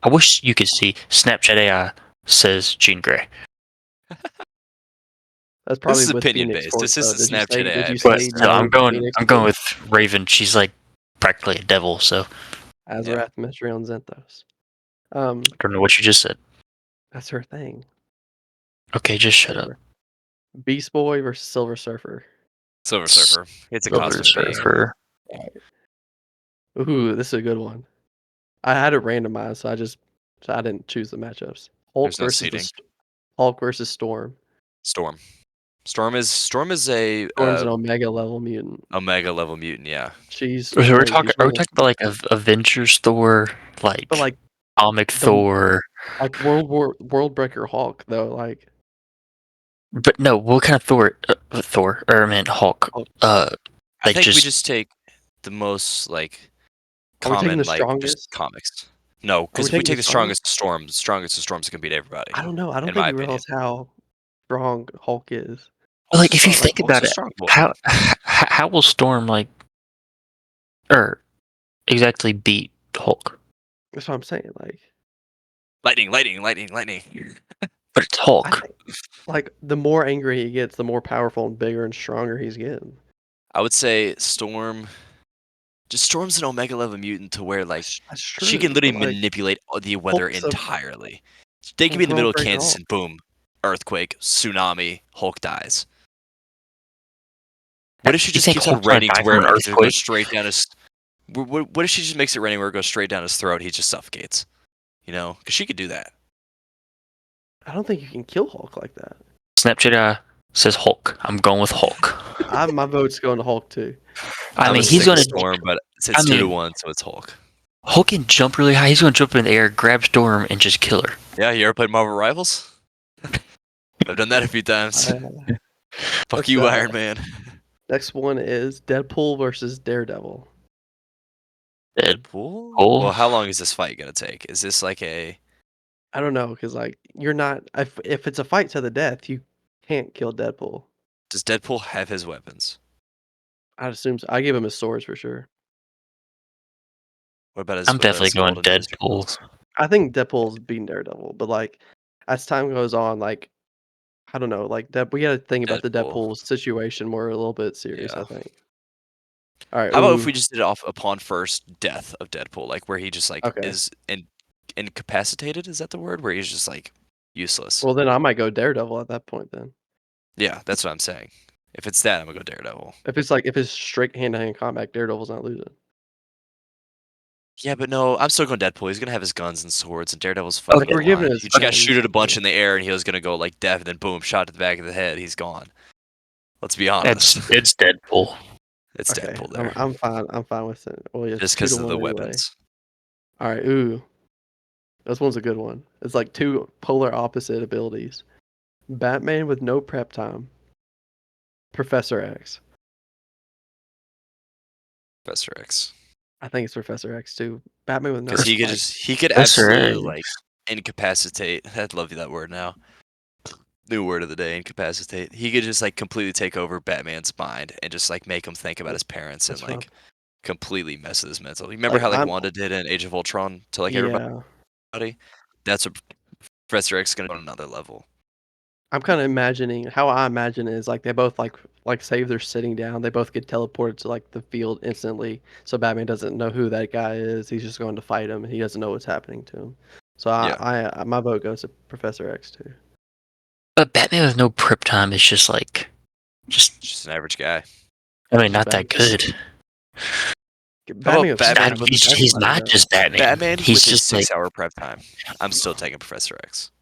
I wish you could see Snapchat AI. says Jean Grey. That's This probably is with opinion Phoenix based. Force This though. isn't Did you Snapchat say? Did AI you But say opinion. still, no I'm to going. Phoenix I'm going Force? with Raven. She's like practically a devil. So Yeah. Azarath Metreon Zenthos. I don't know what you just said. That's her thing. Okay, just shut up. Whatever. Beast Boy versus Silver Surfer. Silver Surfer. It's a Silver cosmic being. Surfer. Ooh, this is a good one. I had it randomized, so I didn't choose the matchups. Hulk There's no versus seating. Hulk versus Storm. Storm. Storm is a Storm's an Omega level mutant. Omega level mutant. Yeah. She's So we're crazy. talking. Are we talking about like Avengers Thor, like But like comic the Thor? like World Breaker Hulk though, like But no, what kind of Thor? Thor, or I meant Hulk. Hulk. I Like think we just take the most like Are we taking the common like just strongest? comics. No, Are because we if we taking the take the strongest? strongest of storms can beat everybody. I don't know. I don't In think my you opinion. realize how strong Hulk is. Hulk's like a if you strong think Hulk's about a it, strong boy. how will Storm like or exactly beat Hulk? That's what I'm saying. Like Lightning. But it's I Hulk. think like the more angry he gets, the more powerful and bigger and stronger he's getting. I would say Storm's an Omega level mutant to where like That's she true. can literally But like manipulate the weather Hulk's a entirely. They could be in the middle World of Breaker Kansas Hulk. and boom, earthquake, tsunami, Hulk dies. What if she You just think keeps on Hulk's gonna raining die to from where an it goes earthquake? straight down his? What if she just makes it raining where it goes straight down his throat? He just suffocates. You know, because she could do that. I don't think you can kill Hulk like that. Snapchat says Hulk. I'm going with Hulk. My vote's going to Hulk too. I I'm mean, gonna he's stick with gonna. Storm, but I it's mean, 2-1, so it's Hulk. Hulk can jump really high. He's gonna jump in the air, grab Storm, and just kill her. Yeah, you ever played Marvel Rivals? I've done that a few times. Fuck Let's, you, Iron Man. Next one is Deadpool versus Daredevil. Deadpool? Deadpool. Well, how long is this fight gonna take? Is this like a? I don't know because like you're not if it's a fight to the death, you can't kill Deadpool. Does Deadpool have his weapons? I'd assume so. I give him his swords for sure. What about I'm definitely his going golden ninja Deadpool. skills? I think Deadpool's beating Daredevil, but like as time goes on, like I don't know, like that we got to think about the Deadpool. Deadpool situation more a little bit serious. Yeah. I think. All right. How about if Ooh. we just did it off upon first death of Deadpool, like where he just like Okay. is incapacitated? Is that the word? Where he's just like useless? Well, then I might go Daredevil at that point. Then Yeah, that's what I'm saying. If it's that, I'm gonna go Daredevil. if it's straight hand to hand combat, Daredevil's not losing. Yeah, but no, I'm still going Deadpool. He's gonna have his guns and swords, and Daredevil's Okay. fucking Like we're giving blind. his He just got guns. shoot at a bunch in the air, and he was gonna go like deaf, and then boom, shot to the back of the head. He's gone. Let's be honest. It's Deadpool. It's Okay, Deadpool there, I'm fine. I'm fine with it. Well, yeah, it's just two because to of one the anyway. weapons. All right. Ooh, this one's a good one. It's like two polar opposite abilities. Batman with no prep time. Professor X. Professor X, I think it's Professor X too. Batman with no because like, he could Professor absolutely X. like incapacitate. I'd love that word now. New word of the day, incapacitate. He could just like completely take over Batman's mind and just like make him think about his parents and that's what like completely mess with his mental. You remember like how like I'm Wanda did in Age of Ultron to like everybody? yeah. That's what Professor X is gonna go on another level. I'm kind of imagining how I imagine it is like they both like say if they're sitting down, they both get teleported to like the field instantly. So Batman doesn't know who that guy is. He's just going to fight him, and he doesn't know what's happening to him. So Yeah. I my vote goes to Professor X too. But Batman with no prep time is just like, Just an average guy. I mean, Just not that Batman. good. How about Batman with Batman prep with He's, time, he's everybody not does. just Batman. Batman He's with his just like 6-hour prep time? I'm still taking Professor X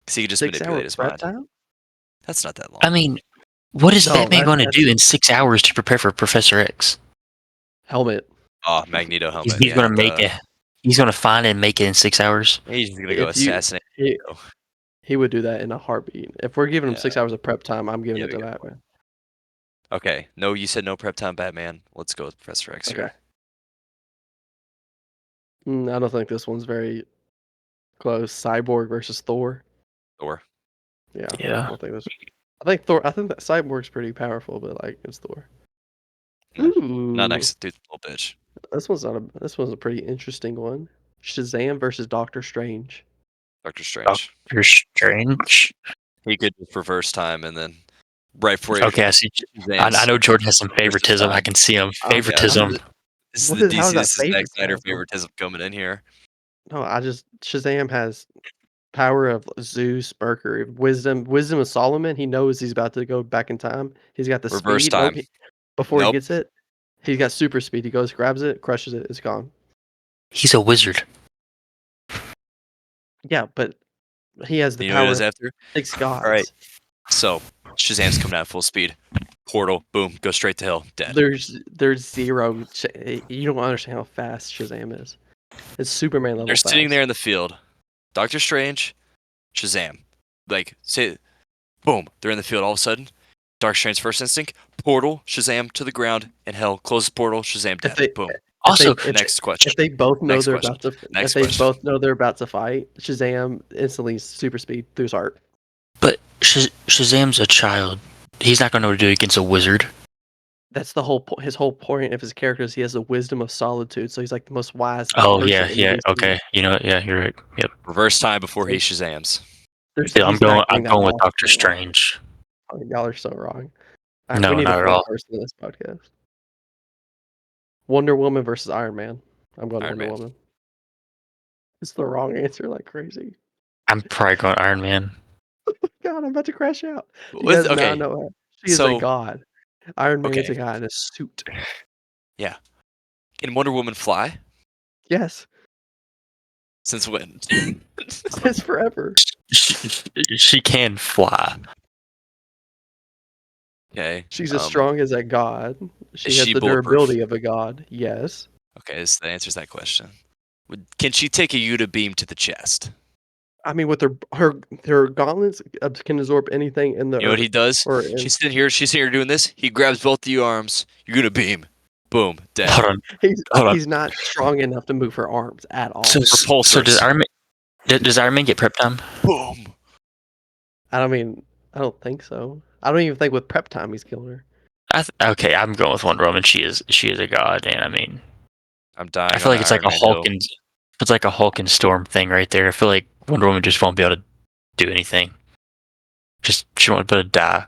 because he could just 6 hour manipulate his prep mind. time. That's not that long. I mean, what is No, Batman going to that's do in 6 hours to prepare for Professor X? helmet. Oh, Magneto He's, helmet. he's Yeah, going to make it. He's going to find it and make it in 6 hours. he's just gonna go If you assassinate. he, Magneto. he would do that in a heartbeat. If we're giving him Yeah, 6 hours of prep time, I'm giving yeah, it we to get it. Batman. Okay, no, you said no prep time, Batman. Let's go with Professor X Okay. here. I don't think this one's very close. Cyborg versus Thor. Thor. Yeah, I Yeah. don't think this. I think Thor. I think that Cyborg's pretty powerful, but like it's Thor. No, Ooh, not next to dude's little bitch. this one's not a. This one's a pretty interesting one. Shazam versus Doctor Strange. Doctor Strange. Doctor Strange. He could just reverse time and then right before he Okay, I see. I Shazams, know Jordan has some reverses favoritism. I time. can see him. Yeah, Favoritism. this is What the is how DC. is that This is Zack Snyder favoritism? favoritism coming in here. No, Shazam has power of Zeus, Mercury, wisdom of Solomon. He knows he's about to go back in time. He's got the Reverse speed. Nope. time. Before he Nope. gets it, he's got super speed. He goes, grabs it, crushes it, it's gone. He's a wizard. Yeah, but he has the You know what it power is of after? 6 All right. gods. So Shazam's coming out at full speed. Portal, boom, go straight to hell, dead. There's zero. You don't understand how fast Shazam is. It's Superman level They're fast. sitting there in the field. Doctor Strange, Shazam. Like, say, boom, they're in the field all of a sudden. Dark Strange's first instinct, portal, Shazam to the ground, and hell, closes portal, Shazam dead. Boom. Also, Next question. If they both know Next they're question. about to, Next if they question. both know they're about to fight, Shazam instantly super speed through his heart. but Shazam's a child. He's not going to know what to do against a wizard. That's the whole his whole point of his character is he has the wisdom of solitude, so he's like the most wise. Oh person in yeah. DC. Okay, you know what? Yeah, you're right. Yep. Reverse time before he Shazams. Yeah, He's not I'm getting that going with power. Doctor Strange. Oh, y'all are so wrong. All right, we No, need not a at fourth all. person in this podcast. Wonder Woman versus Iron Man. I'm going Iron Wonder Man. Woman. It's the wrong answer, like crazy. I'm probably going Iron Man. God, I'm about to crash out. You guys Okay. now know her. She is a god. Iron Man is a guy in a suit. Yeah. Can Wonder Woman fly? Yes, Since when? since forever. She can fly. Okay. She's as strong as a god. She is has she the bulletproof? durability of a god. Yes. Okay, this answers that question. Can she take a Yuta beam to the chest? I mean, with her gauntlets can absorb anything in the You know what he earth. does? Or in, She's sitting here doing this. He grabs both of your arms. Yuta beam. Boom. Dead. Hold on. he's not strong enough to move her arms at all. So does Iron Man get prep time? Boom. I don't think so. I don't even think with prep time he's killing her. Okay, I'm going with Wonder Woman. She is a god, and I mean, I'm dying. I feel like it's like Iron a Man Hulk and it's like a Hulk and Storm thing right there. I feel like Wonder Woman just won't be able to do anything. She won't be able to die.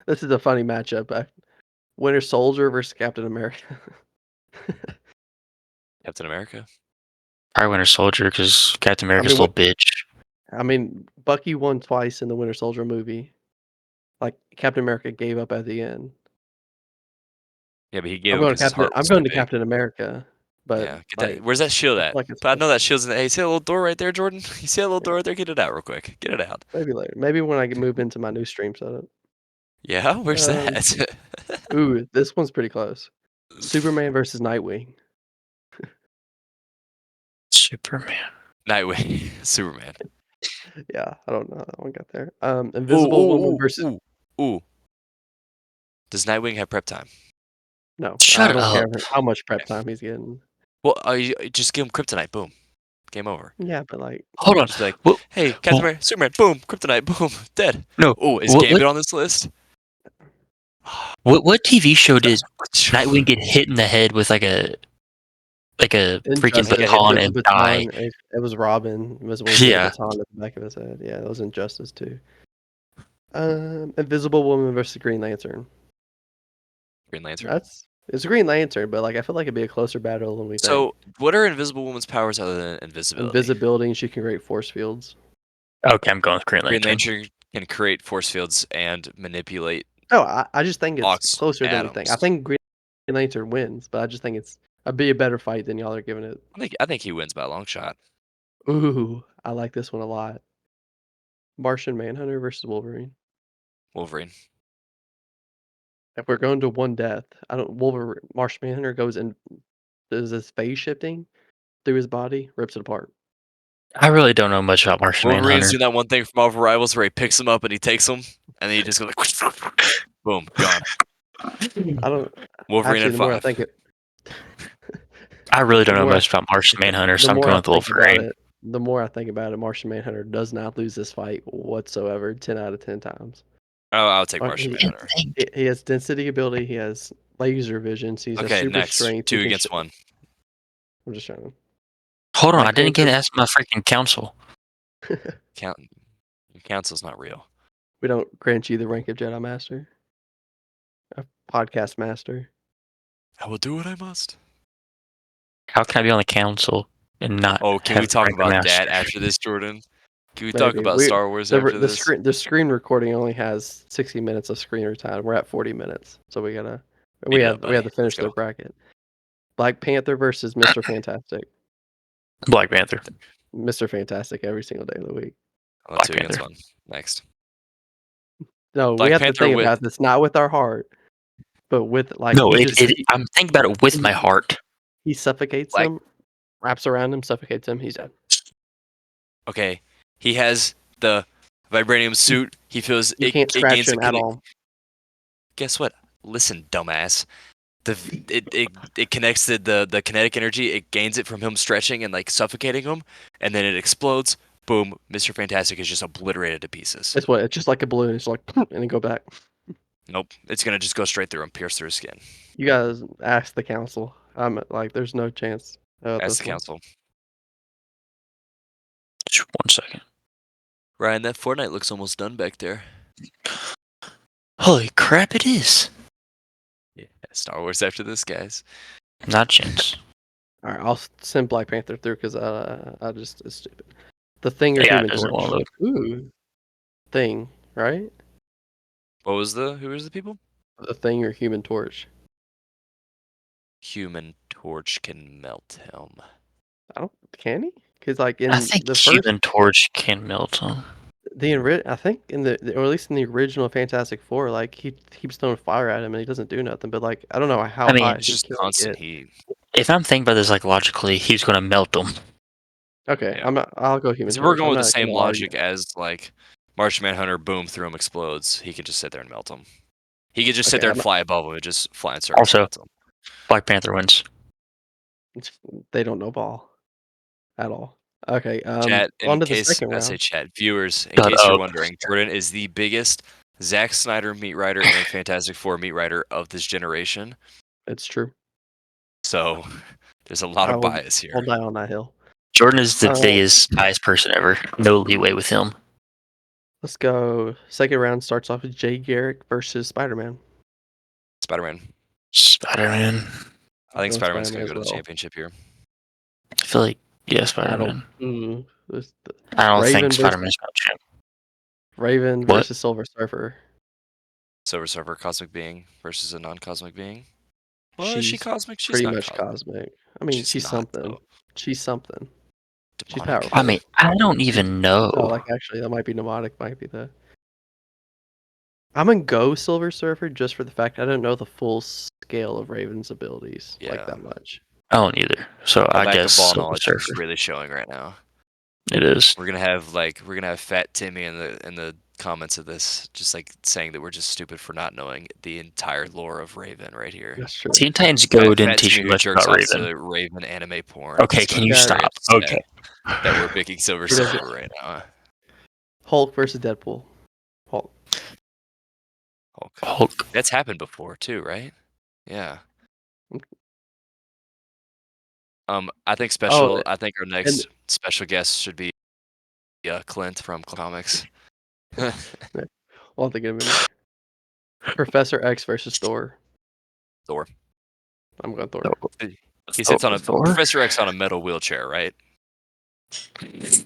This is a funny matchup. Winter Soldier versus Captain America. Captain America. Probably Winter Soldier because Captain America's a little bitch. I mean, Bucky won twice in the Winter Soldier movie. Like Captain America gave up at the end. Yeah, but he gave I'm up going because his heart was to big. Captain America. But Yeah, get like, that. Where's that shield at? like it's But I know that shield's in the. Hey, see that little door right there, Jordan? You see that little door right there? Get it out real quick. Get it out. maybe later. Maybe when I get move into my new stream setup. Yeah, where's that? Ooh, this one's pretty close. Superman versus Nightwing. Superman. Nightwing. Superman. Yeah, I don't know how that one got there. Invisible Woman versus Ooh. Does Nightwing have prep time? no. Shut I don't up. care how much prep time he's getting. Well, just give him kryptonite. Boom. Game over. Yeah, but like, Hold on. Just be like, hey, Captain America, Superman, boom, kryptonite, boom, dead. No. Oh, is Gambit on this list? What TV show did Nightwing get hit in the head with like a freaking baton and die? It was Robin. It was when he hit a baton at the back of his head. Yeah, that was Injustice too. Invisible Woman versus Green Lantern. Green Lantern. It's Green Lantern, but like I feel like it'd be a closer battle than we think. So, what are Invisible Woman's powers other than invisibility? Invisibility, and she can create force fields. Okay, I'm going with Green Lantern. Green Lantern can create force fields and manipulate. No, I just think it's closer than we atoms. think. I think Green Lantern wins, but I just think it'd be a better fight than y'all are giving it. I think he wins by a long shot. Ooh, I like this one a lot. Martian Manhunter versus Wolverine. Wolverine. If we're going to one death, Martian Manhunter goes and does this phase shifting through his body, rips it apart. I really don't know much about Martian Wolverine's Manhunter. doing that one thing from Marvel Rivals where he picks him up and he takes him, and then he just goes like, boom, gone. Wolverine actually, at 5. I really don't know much about Martian Manhunter, so I'm going with Wolverine. The more I think about it, Martian Manhunter does not lose this fight whatsoever 10 out of 10 times. Oh, I'll take Martian Manhunter. He has density ability, he has laser vision, so he's a super strength. 2 against 1. I'm just trying to... Hold on, I didn't get to ask my freaking counsel. Count your council's not real. We don't grant you the rank of Jedi Master, a podcast master. I will do what I must. How can I be on the council and not Oh, can have we the talk rank of about that master? after this, Jordan? Can we talk Maybe about we Star Wars after this? the screen recording only has 60 minutes of screener time. We're at 40 minutes, so we Beat it up, have buddy. to Let's finish go. their bracket. Black Panther versus Mr. Fantastic. Black Panther. Mr. Fantastic every single day of the week. Let's Black do against Panther. one. Next. No, we Black have to Panther think with about this not with our heart, but with like No, I'm thinking about it with my heart. he suffocates Black him, wraps around him, suffocates him. He's dead. Okay. He has the vibranium suit. He feels You it can't it scratch gains him at all. Guess what? Listen, dumbass. It connects the kinetic energy, it gains it from him stretching and like suffocating him, and then it explodes. Boom, Mr. Fantastic is just obliterated to pieces. It's what? It's just like a balloon. It's like and then go back. Nope. It's gonna just go straight through him, pierce through his skin. You guys ask the council. I'm like, there's no chance about That's this the one. council. Just 1 second. Ryan, that Fortnite looks almost done back there. Holy crap! It is. Yeah, Star Wars after this, guys. Not a chance. All right, I'll send Black Panther through because I just it's stupid. The Thing or Yeah, it Human doesn't Torch? want to look. Ooh, Thing, right? Who was the people? The Thing or Human Torch? Human Torch can melt him. Can he? Because like I in think the first, Human Torch can melt him. I think in or at least in the original Fantastic Four, like he keeps throwing fire at him and he doesn't do nothing. But like I don't know how I mean, hot It's he just can constant get. heat. If I'm thinking about this like logically, he's gonna melt them. Okay, Yeah. I'll go Human Because if we're Torch. going I'm with the not same gonna argue. logic as like Martian Manhunter, boom, through him explodes, he can just sit there and melt him. He could just sit Okay, there and fly above him and just fly in circles and Also, melt him. Black Panther wins. they don't know ball at all. Okay, Chat, on in to the case second I say round. chat, viewers, in Shut case you're up. wondering, Jordan is the biggest Zack Snyder meat writer and Fantastic Four meat writer of this generation. It's true. So there's a lot I of will. bias I'll here. die on that hill. Jordan is the Uh, biggest, highest person ever. No leeway with him. Let's go. Second round starts off with Jay Garrick versus Spider-Man. Spider-Man. Spider-Man. I think Going Spider-Man's Spider-Man going to as go to the well. championship here. I feel like, yeah, I don't. Spider-Man. I don't think Raven versus Spider-Man's gonna champ. Raven What? versus Silver Surfer. Silver Surfer, cosmic being versus a non-cosmic being. Well, is she She's cosmic? She's pretty not much cosmic. cosmic. I mean, She's she's not, something. though. She's something. She's Demonic. I mean, powerful. I don't even know. Oh, like actually, that might be mnemonic. Might be the. I'm gonna go Silver Surfer just for the fact I don't know the full scale of Raven's abilities like Yeah. that much. I don't either. So Our I lack guess of ball Silver knowledge is Surfer. really showing right now. It is. We're gonna have Fat Timmy in the comments of this, just like saying that we're just stupid for not knowing the entire lore of Raven right here. That's true. Teen Titans Go Fat didn't teach Timmy me who much jerks about off Raven. to Raven anime porn. Okay, is can going to you be very stop? upset Okay. that we're picking Silver He doesn't- Surfer right now. Hulk versus Deadpool. Hulk. Hulk. That's happened before too, right? Yeah. I think Oh, I think our next special guest should be Clint from Comics. well, I'll think in a minute. Professor X versus Thor. Thor. I'm going Thor. He sits on a Thor? Professor X on a metal wheelchair, right? Does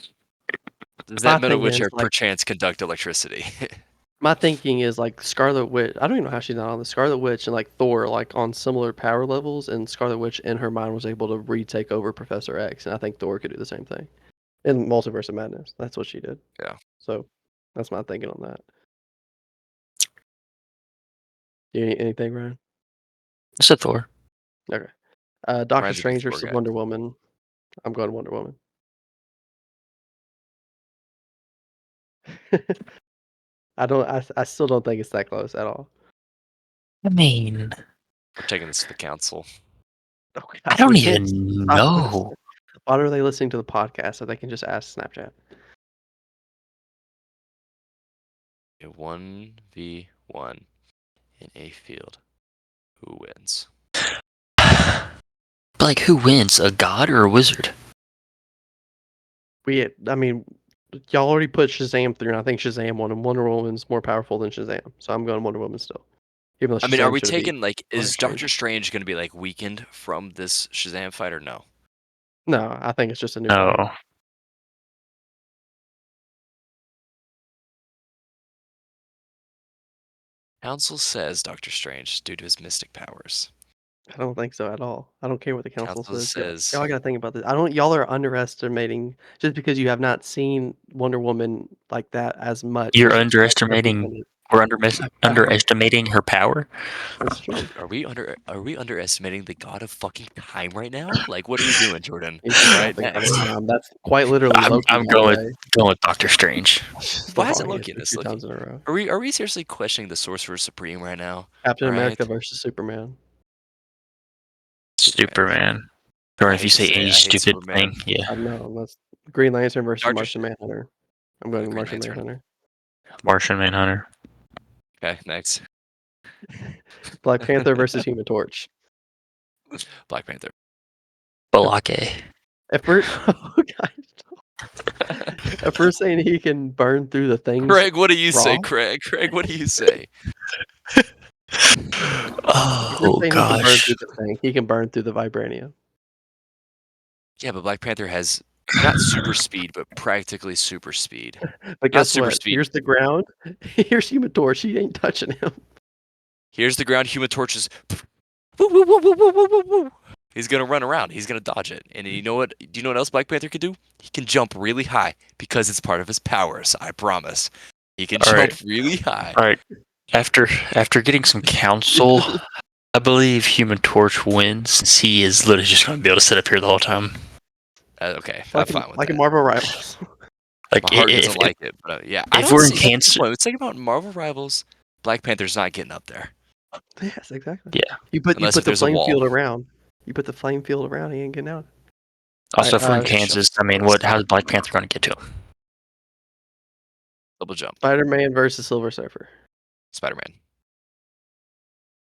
My that metal thing is, wheelchair like- perchance conduct electricity? My thinking is like Scarlet Witch. I don't even know how she's not on the Scarlet Witch and like Thor, like on similar power levels. And Scarlet Witch in her mind was able to retake over Professor X, and I think Thor could do the same thing in Multiverse of Madness. That's what she did. Yeah. So that's my thinking on that. Anything, Ryan? It's a Thor. Okay. Doctor Ryan's a big Strange Thor versus guy. Wonder Woman. I'm going Wonder Woman. I still don't think it's that close at all. I mean, We're taking this to the council. Oh, God, I don't we can't even stop know. this. Why are they listening to the podcast so they can just ask Snapchat? A 1v1 in a field. Who wins? But like, who wins? A god or a wizard? I mean, Y'all already put Shazam through, and I think Shazam won, and Wonder Woman's more powerful than Shazam, so I'm going Wonder Woman still, even though I mean, are Shazam we should have beat taking like Doctor is Strange. Doctor Strange going to be like weakened from this Shazam fight or no? No, I think it's just a new fight. No. Council says Doctor Strange due to his mystic powers. I don't think so at all. I don't care what the council Council says. says Y'all gotta think about this. I don't. Y'all are underestimating just because you have not seen Wonder Woman like that as much. You're She can't underestimating. represent it. We're Power. underestimating her power. That's true. are we underestimating the god of fucking time right now? Like, what are we doing, Jordan? He's the All god right, of the goddess next. time. That's quite literally Loki, I'm by the way. going with Doctor Strange. Still Why isn't calling Loki in it this? 2 Loki? times in a row. Are we seriously questioning the Sorcerer Supreme right now? Captain All America right, versus Superman. Superman. Superman. Or I if you hate to say say any it, I hate stupid thing, Superman. yeah. I know. That's Green Lantern versus Doctor Martian Manhunter. I'm going with Green Martian Lantern. Manhunter. Martian Manhunter. Okay, next. Black Panther versus Human Torch. Black Panther. Balake. If we're oh god, if we're saying he can burn through the things Craig, what do you say, raw, Craig? Craig, what do you say? if we're Oh saying he can burn gosh. through the thing, he can burn through the vibranium. Yeah, but Black Panther has not super speed, but practically super speed. But Not guess super what? speed. Here's the ground. Here's Human Torch. He ain't touching him. Here's the ground. Human Torch is. Woo, woo, woo, woo, woo, woo, woo, woo. He's gonna run around. He's gonna dodge it. And you know what? Do you know what else Black Panther can do? He can jump really high because it's part of his powers. I promise. He can All jump right. really high. All right. After getting some counsel, I believe Human Torch wins since he is literally just going to be able to sit up here the whole time. Okay, I'm fine with like in that. Marvel Rivals. Like My heart doesn't like it, but yeah, I if don't we're in see. That's the cancer, point. Let's think about Marvel Rivals. Black Panther's not getting up there Yes, exactly. yeah. You unless put if the there's a flame wall. field around. You put the flame field around. He ain't getting out. Also, if we're in Alright, Kansas, I mean, how's Black Panther going to get to him? Double jump. Spider-Man versus Silver Surfer. Spider-Man.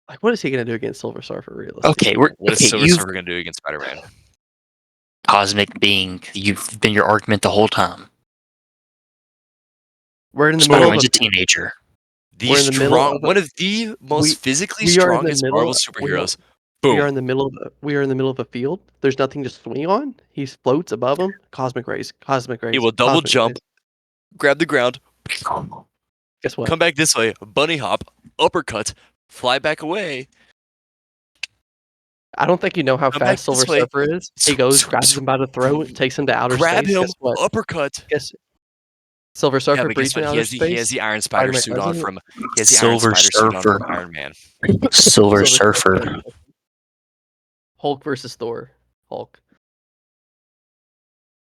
Like, what is he gonna do against Silver Surfer? Okay, Realistically, What is Silver you've Surfer gonna do against Spider-Man? cosmic being. You've been your argument the whole time. we're in the middle of Spider-Man's a a teenager. The we're in the middle strong, of one a of the we most physically we are in the strongest Marvel middle. superheroes. We are Boom. in the middle of a field. There's nothing to swing on. He floats above him. Cosmic rays. Cosmic He rays. will double Cosmic jump, rays. grab the ground, Guess what? come back this way, bunny hop, uppercut, fly back away, I don't think you know how come back fast Silver this way, Surfer is. He goes, grabs him by the throat, takes him to outer grab space. him, Guess what? uppercut. Guess Silver Yeah, Surfer but guess breathes in what? outer He has space. the Iron Spider Spider-Man suit on doesn't. from he has the Iron Silver Spider suit on Surfer. from Iron Man. Silver Silver Surfer Surfer. doesn't. Hulk versus Thor. Hulk.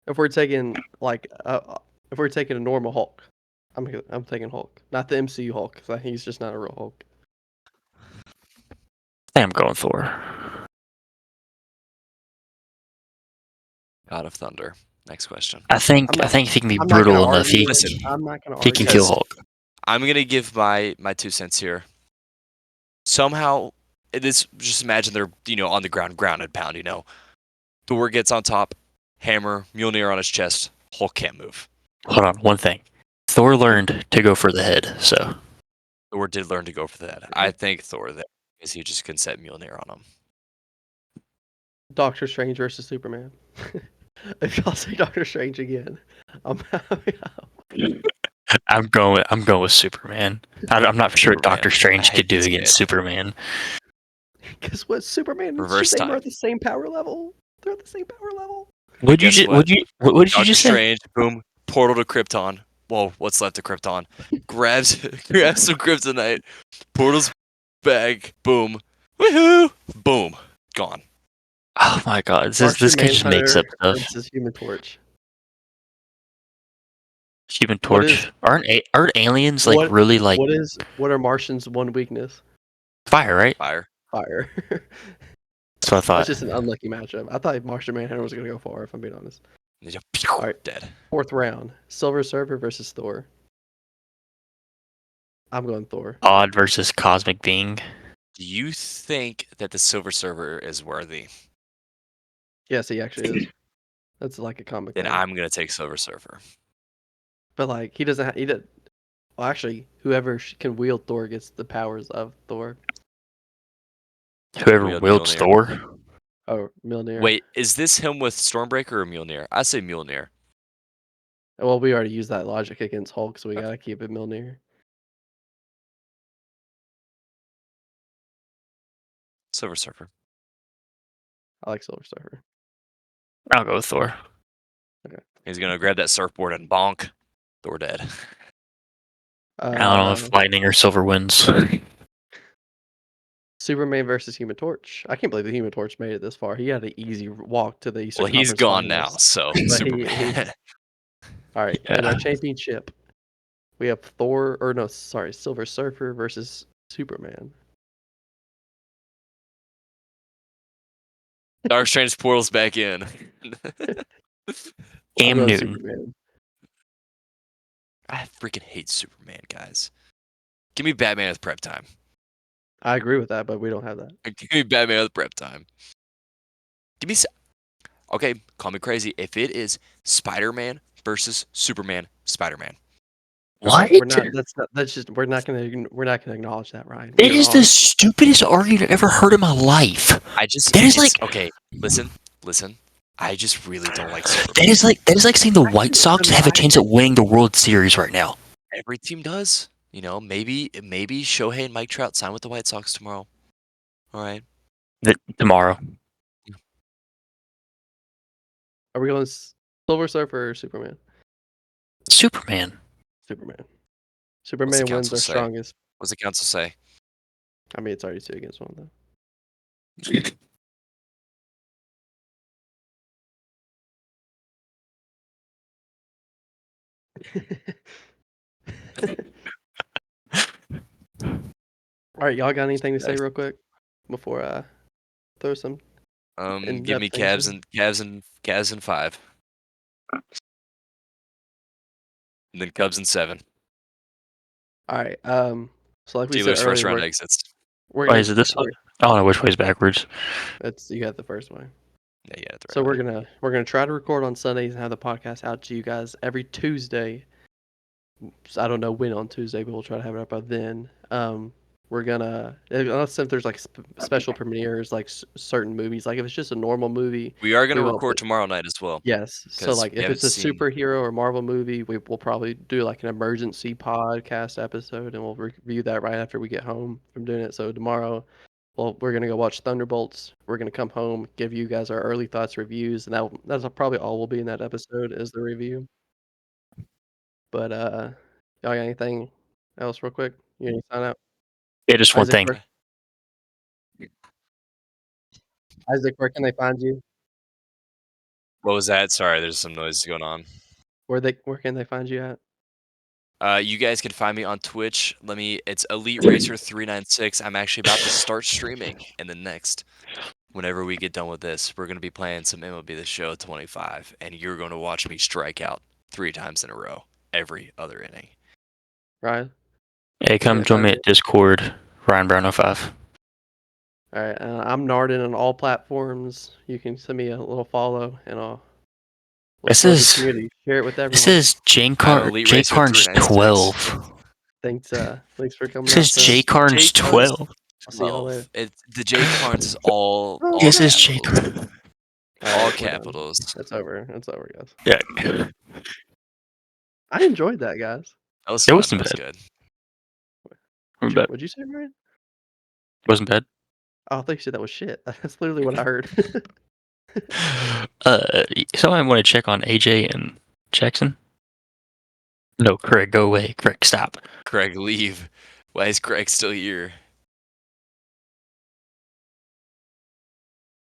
If we're taking if we're taking a normal Hulk, I'm taking Hulk, not the MCU Hulk, because he's just not a real Hulk. I think I'm going Thor. God of Thunder. Next question. I think I'm not. if he can be I'm not gonna brutal enough, argue it. Listen, I'm not gonna he can argue kill it. because Hulk. I'm gonna give my 2 cents here. Somehow, this just imagine they're on the ground and pound. Thor gets on top, hammer, Mjolnir on his chest. Hulk can't move. Hold on, one thing. Thor learned to go for the head, so Thor did learn to go for that. I think Thor there because he just couldn't set Mjolnir on him. Doctor Strange versus Superman. If y'all say Doctor Strange again, I'm I'm going with Superman. I'm not sure what Doctor Superman. I Strange hate could do to say against it. Superman. Guess what? Superman and Reverse Shazam are time. at the same power level. They're at the same power level. Guess what? What did you Doctor just say? Strange, boom, portal to Krypton. Whoa, what's left of Krypton? Grabs some kryptonite, portals back, boom, woohoo, boom, gone. Oh my god, this Martian guy just makes up Manhunter stuff. versus Human Torch. Human What is Torch. Aren't aliens like what really like what are Martians' one weakness? fire, right? Fire. Fire. That's what I That's thought. just an unlucky matchup. I thought Martian Manhunter was gonna go far, if I'm being honest. Alright, dead. Fourth round. Silver Surfer versus Thor. I'm going Thor. Odd versus cosmic being. Do you think that the Silver Surfer is worthy? Yes, he actually is. That's like a comic Then line. I'm gonna take Silver Surfer. But like he doesn't. He did. Well, actually, whoever can wield Thor gets the powers of Thor. Whoever Wield wields Mjolnir. Thor. Oh, Mjolnir. Wait, is this him with Stormbreaker or Mjolnir? I say Mjolnir. Well, we already used that logic against Hulk, so we Okay. gotta keep it Mjolnir. Silver Surfer. I like Silver Surfer. I'll go with Thor. He's gonna grab that surfboard and bonk. Thor dead. I don't know if lightning or silver wins. Superman versus Human Torch. I can't believe the Human Torch made it this far. He had an easy walk to the Eastern Well, he's Conference gone now, Finals. so But Superman. all right, in our Yeah. championship, we have Thor, or no, sorry, Silver Surfer versus Superman. Dark Strange portals back in. I'm Cam going Newton. Superman. I freaking hate Superman, guys. Give me Batman with prep time. I agree with that, but we don't have that. Give me Batman with prep time. Give me. Okay, call me crazy. If it is Spider-Man versus Superman, Spider-Man. What? We're not. That's not. That's just. We're not gonna acknowledge that, Ryan. That You're is the wrong. stupidest argument I've ever heard in my life. That is like okay. Listen. I just really don't like Superman. that is like saying the White Sox have a chance at winning the World Series right now. Every team does. You know, maybe Shohei and Mike Trout sign with the White Sox tomorrow. All right. Tomorrow. Are we going Silver Surfer or Superman? Superman. Superman. What's the Superman wins council our say? strongest. What's the council say? I mean, it's already 2-1 though. All right, y'all got anything to say real quick before I throw some? Give me Cavs and 5. And then Cubs and 7. All right. So like we Steelers said first earlier, round exits. we're Why gonna. is it this way? I don't know which way's backwards. You got the first way. Yeah, that's right. So we're gonna try to record on Sundays and have the podcast out to you guys every Tuesday. So I don't know when on Tuesday, but we'll try to have it up by then. We're gonna unless if there's like special premieres, like certain movies. Like if it's just a normal movie, We are gonna we won't record put. tomorrow night as well. Yes. So 'Cause like we if haven't it's a seen- superhero or Marvel movie, we'll probably do like an emergency podcast episode, and we'll review that right after we get home from doing it. So tomorrow, well, we're gonna go watch Thunderbolts. We're gonna come home, give you guys our early thoughts, reviews, and that's probably all will be in that episode is the review. But y'all got anything else real quick? You need to sign out? Yeah, just one Isaac, thing. Isaac, where can they find you? What was that? Sorry, there's some noise going on. Where can they find you at? You guys can find me on Twitch. It's Elite Racer 396. I'm actually about to start streaming in the next. Whenever we get done with this, we're gonna be playing some MLB The Show 25, and you're gonna watch me strike out 3 times in a row every other inning. Ryan? Hey, come join me at Discord, Ryan Brown 05. All right, I'm Narden on all platforms. You can send me a little follow, and we'll This grow the is community. Share it with everyone. this is Jay Elite Racer Carnes 396. 12. Thanks for coming This out. is Jay Carnes 12. I'll see y'all later. The J Carnes is all This is Jay. capitals. All All right, we're done. capitals. It's over, guys. Yeah. I enjoyed that, guys. That was It fun. wasn't That was bad. good. What'd you say, Ryan? Wasn't bad. Oh, I thought you said that was shit. That's literally what I heard. Someone want to check on AJ and Jackson? No, Craig, go away. Craig, stop. Craig, leave. Why is Craig still here?